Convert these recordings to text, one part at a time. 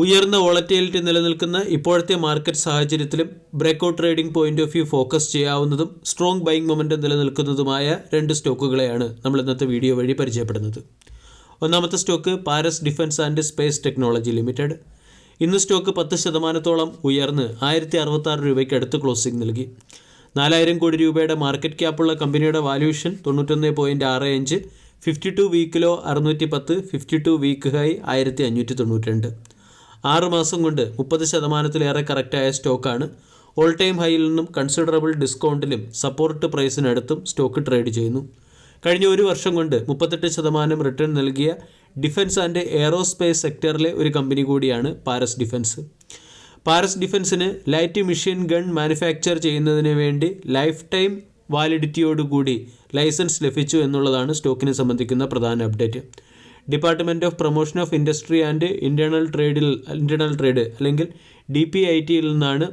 ഉയർന്ന വോളറ്റിലിറ്റി നിലനിൽക്കുന്ന ഇപ്പോഴത്തെ മാർക്കറ്റ് സാഹചര്യത്തിലും breakout trading point of view focus ചെയ്യാവുന്നതും സ്ട്രോങ് ബൈയിങ് മൊമെൻറ്റം നിലനിൽക്കുന്നതുമായ രണ്ട് സ്റ്റോക്കുകളെയാണ് നമ്മൾ ഇന്നത്തെ വീഡിയോ വഴി പരിചയപ്പെടുന്നത്. ഒന്നാമത്തെ stock Paras Defence and Space Technology Limited. ഇന്ന് സ്റ്റോക്ക് 10% ഉയർന്ന് 1066 രൂപയ്ക്ക് അടുത്ത് ക്ലോസിംഗ് നൽകി. 4000 കോടി രൂപയുടെ മാർക്കറ്റ് ക്യാപ്പുള്ള കമ്പനിയുടെ വാല്യൂഷൻ 91.65, 52 വീക്കിലോ 610, 52 വീക്ക് ഹൈ 1592. 6 മാസം കൊണ്ട് 30%-ലേറെ കറക്റ്റായ സ്റ്റോക്കാണ്. ഓൾ ടൈം ഹൈയിൽ നിന്നും കൺസിഡറബിൾ ഡിസ്കൗണ്ടിലും സപ്പോർട്ട് പ്രൈസിനടുത്തും സ്റ്റോക്ക് ട്രേഡ് ചെയ്യുന്നു. കഴിഞ്ഞ ഒരു വർഷം കൊണ്ട് 38% റിട്ടേൺ നൽകിയ ഡിഫൻസ് ആൻഡ് എയറോസ്പേസ് സെക്ടറിലെ ഒരു കമ്പനി കൂടിയാണ് പാരസ് ഡിഫൻസ്. പാരസ് ഡിഫൻസിന് ലൈറ്റ് മെഷീൻ ഗൺ മാനുഫാക്ചർ ചെയ്യുന്നതിന് വേണ്ടി ലൈഫ് ടൈം വാലിഡിറ്റിയോടുകൂടി ലൈസൻസ് ലഭിച്ചു എന്നുള്ളതാണ് സ്റ്റോക്കിനെ സംബന്ധിക്കുന്ന പ്രധാന update. Department of promotion of industry and internal trade അല്ലെങ്കിൽ DPITയിൽ നിന്നാണ്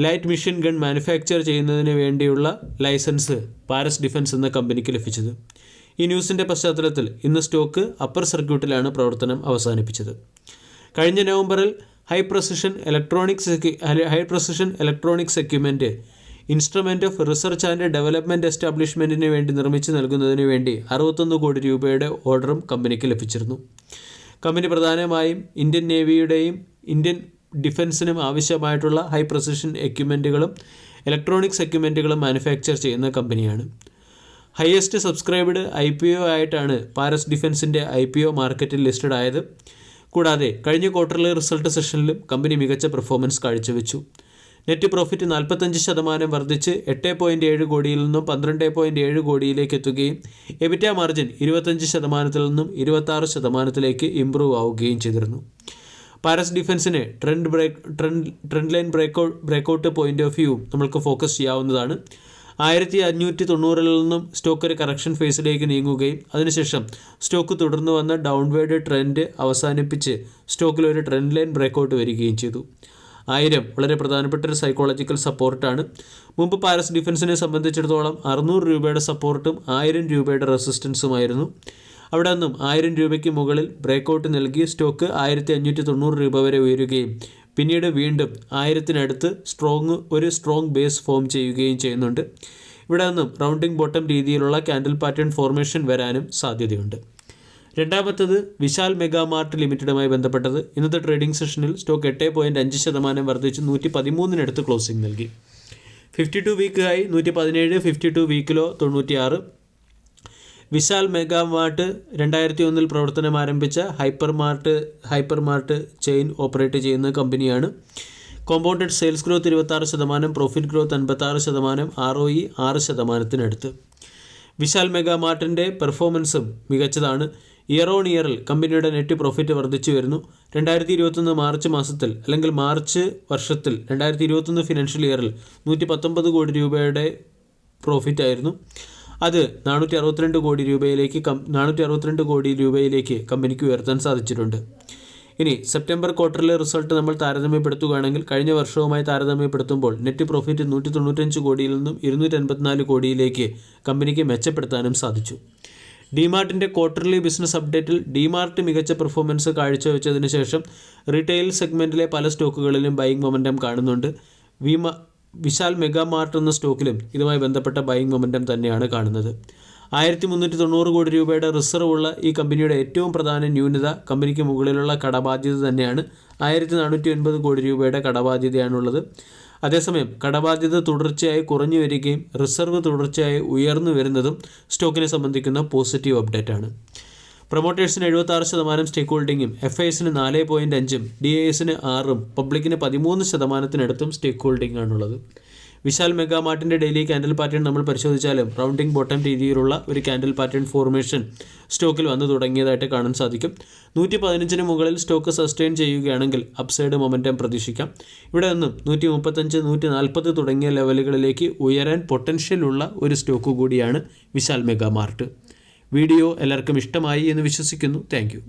ലൈറ്റ് മെഷീൻ ഗൺ മാനുഫാക്ചർ ചെയ്യുന്നതിന് വേണ്ടിയുള്ള ലൈസൻസ് പാരസ് ഡിഫൻസ് എന്ന കമ്പനിക്ക് ലഭിച്ചത്. ഈ ന്യൂസിൻ്റെ പശ്ചാത്തലത്തിൽ ഇന്ന് സ്റ്റോക്ക് അപ്പർ സർക്യൂട്ടിലാണ് പ്രവർത്തനം അവസാനിപ്പിച്ചത്. കഴിഞ്ഞ നവംബറിൽ high precision electronics equipment instrument of research and development എസ്റ്റാബ്ലിഷ്മെൻറ്റിന് വേണ്ടി നിർമ്മിച്ച് നൽകുന്നതിന് വേണ്ടി 61 കോടി രൂപയുടെ ഓർഡറും കമ്പനിക്ക് ലഭിച്ചിരുന്നു. കമ്പനി പ്രധാനമായും ഇന്ത്യൻ നേവിയുടെയും ഇന്ത്യൻ ഡിഫൻസിനും ആവശ്യമായിട്ടുള്ള ഹൈ പ്രസിഷൻ എക്യുപ്മെൻറ്റുകളും ഇലക്ട്രോണിക്സ് എക്യുപ്മെൻറ്റുകളും മാനുഫാക്ചർ ചെയ്യുന്ന കമ്പനിയാണ്. ഹയസ്റ്റ് സബ്സ്ക്രൈബ്ഡ് IPO ആയിട്ടാണ് പാരസ് ഡിഫൻസിൻ്റെ IPO മാർക്കറ്റിൽ ലിസ്റ്റഡ് ആയത്. കൂടാതെ കഴിഞ്ഞ ക്വാർട്ടർലി റിസൾട്ട് സെഷനിലും കമ്പനി മികച്ച പെർഫോമൻസ് കാഴ്ചവെച്ചു. നെറ്റ് പ്രോഫിറ്റ് 45% വർദ്ധിച്ച് 8.7 കോടിയിൽ നിന്നും 12.7 കോടിയിലേക്ക് എത്തുകയും എബിറ്റ മാർജിൻ 25%-ൽ നിന്നും 26%-ലേക്ക് ഇംപ്രൂവ് ആവുകയും ചെയ്തിരുന്നു. പാരസ് ഡിഫൻസിനെ trend line breakout point of view നമ്മൾക്ക് ഫോക്കസ് ചെയ്യാവുന്നതാണ്. 1590-ൽ നിന്നും സ്റ്റോക്ക് ഒരു കറക്ഷൻ ഫേസിലേക്ക് നീങ്ങുകയും അതിനുശേഷം സ്റ്റോക്ക് തുടർന്ന് വന്ന ഡൗൺവേർഡ് ട്രെൻഡ് അവസാനിപ്പിച്ച് സ്റ്റോക്കിൽ ഒരു ട്രെൻഡ് ലൈൻ ബ്രേക്കൗട്ട് വരികയും ചെയ്തു. 1000 വളരെ പ്രധാനപ്പെട്ട ഒരു സൈക്കോളജിക്കൽ സപ്പോർട്ടാണ്. മുമ്പ് പാരസ് ഡിഫൻസിനെ സംബന്ധിച്ചിടത്തോളം 600 രൂപയുടെ സപ്പോർട്ടും 1000 രൂപയുടെ റെസിസ്റ്റൻസുമായിരുന്നു. അവിടെ നിന്നും 1000 രൂപയ്ക്ക് മുകളിൽ ബ്രേക്കൗട്ട് നൽകി സ്റ്റോക്ക് 1590 രൂപ വരെ ഉയരുകയും പിന്നീട് വീണ്ടും 1000-നടുത്ത് ഒരു സ്ട്രോങ് ബേസ് ഫോം ചെയ്യുകയും ചെയ്യുന്നുണ്ട്. ഇവിടെ നിന്നും റൗണ്ടിംഗ് ബോട്ടം രീതിയിലുള്ള ക്യാൻഡിൽ പാറ്റേൺ ഫോർമേഷൻ വരാനും സാധ്യതയുണ്ട്. രണ്ടാമത്തത് വിശാൽ മെഗാമാർട്ട് ലിമിറ്റഡുമായി ബന്ധപ്പെട്ടത്. ഇന്നത്തെ ട്രേഡിംഗ് സെഷനിൽ സ്റ്റോക്ക് 8.5% വർദ്ധിച്ച് 113-നടുത്ത് ക്ലോസിംഗ് നൽകി. 52 വീക്ക് ഹൈ 117, 52 വീക്കിലോ 96. വിശാൽ മെഗാമാർട്ട് 2001-ൽ പ്രവർത്തനം ആരംഭിച്ച ഹൈപ്പർ മാർട്ട് ചെയിൻ ഓപ്പറേറ്റ് ചെയ്യുന്ന കമ്പനിയാണ്. Compounded sales growth 26%, profit growth 56%, ROE 6%-നടുത്ത്. വിശാൽ മെഗാമാർട്ടിൻ്റെ പെർഫോമൻസും മികച്ചതാണ്. ഇയർ ഓൺ ഇയറിൽ കമ്പനിയുടെ നെറ്റ് പ്രോഫിറ്റ് വർദ്ധിച്ചു വരുന്നു. 2021 മാർച്ച് മാസത്തിൽ അല്ലെങ്കിൽ മാർച്ച് വർഷത്തിൽ 2021 ഫിനാൻഷ്യൽ ഇയറിൽ 119 കോടി രൂപയുടെ പ്രോഫിറ്റ് ആയിരുന്നു. അത് 462 കോടി രൂപയിലേക്ക് കമ്പനിക്ക് ഉയർത്താൻ സാധിച്ചിട്ടുണ്ട്. ഇനി സെപ്റ്റംബർ ക്വാർട്ടറിലെ റിസൾട്ട് നമ്മൾ താരതമ്യപ്പെടുത്തുകയാണെങ്കിൽ കഴിഞ്ഞ വർഷവുമായി താരതമ്യപ്പെടുത്തുമ്പോൾ നെറ്റ് പ്രോഫിറ്റ് 195 കോടിയിൽ നിന്നും 284 കോടിയിലേക്ക് കമ്പനിക്ക് മെച്ചപ്പെടുത്താനും സാധിച്ചു. ഡിമാർട്ടിൻ്റെ ക്വാർട്ടർലി ബിസിനസ് അപ്ഡേറ്റിൽ ഡിമാർട്ട് മികച്ച പെർഫോമൻസ് കാഴ്ചവെച്ചതിന് ശേഷം റീറ്റെയിൽ സെഗ്മെൻറ്റിലെ പല സ്റ്റോക്കുകളിലും ബൈയിങ് മൊമെൻറ്റം കാണുന്നുണ്ട്. വിശാൽ മെഗാമാർട്ട് എന്ന സ്റ്റോക്കിലും ഇതുമായി ബന്ധപ്പെട്ട ബൈയിങ് മൊമെൻറ്റം തന്നെയാണ് കാണുന്നത്. 1390 കോടി രൂപയുടെ റിസർവ് ഉള്ള ഈ കമ്പനിയുടെ ഏറ്റവും പ്രധാന ന്യൂനത കമ്പനിക്ക് മുകളിലുള്ള കടബാധ്യത തന്നെയാണ്. 1409 കോടി രൂപയുടെ കടബാധ്യതയാണുള്ളത്. അതേസമയം കടബാധ്യത തുടർച്ചയായി കുറഞ്ഞു വരികയും റിസർവ് തുടർച്ചയായി ഉയർന്നു വരുന്നതും സ്റ്റോക്കിനെ സംബന്ധിക്കുന്ന പോസിറ്റീവ് അപ്ഡേറ്റാണ്. പ്രൊമോട്ടേഴ്സിന് 76% സ്റ്റേക്ക് ഹോൾഡിങ്ങും FISന് 4.5-ഉം DISന് 6-ഉം പബ്ലിക്കിന് 13%-നടുത്തും സ്റ്റേക്ക് ഹോൾഡിംഗ് ആണുള്ളത്. വിശാൽ മെഗാമാർട്ടിൻ്റെ ഡെയിലി ക്യാൻഡിൽ പാറ്റേൺ നമ്മൾ പരിശോധിച്ചാലും റൗണ്ടിംഗ് ബോട്ടം രീതിയിലുള്ള ഒരു ക്യാൻഡിൽ പാറ്റേൺ ഫോർമേഷൻ സ്റ്റോക്കിൽ വന്നു തുടങ്ങിയതായിട്ട് കാണാൻ സാധിക്കും. 115-ന് മുകളിൽ സ്റ്റോക്ക് സസ്റ്റെയിൻ ചെയ്യുകയാണെങ്കിൽ അപ്സൈഡ് മൊമെൻറ്റം പ്രതീക്ഷിക്കാം. ഇവിടെ നിന്നും 135, 140 തുടങ്ങിയ ലെവലുകളിലേക്ക് ഉയരാൻ പൊട്ടൻഷ്യലുള്ള ഒരു സ്റ്റോക്ക് കൂടിയാണ് വിശാൽ മെഗാമാർട്ട്. വീഡിയോ എല്ലാവർക്കും ഇഷ്ടമായി എന്ന് വിശ്വസിക്കുന്നു. Thank you.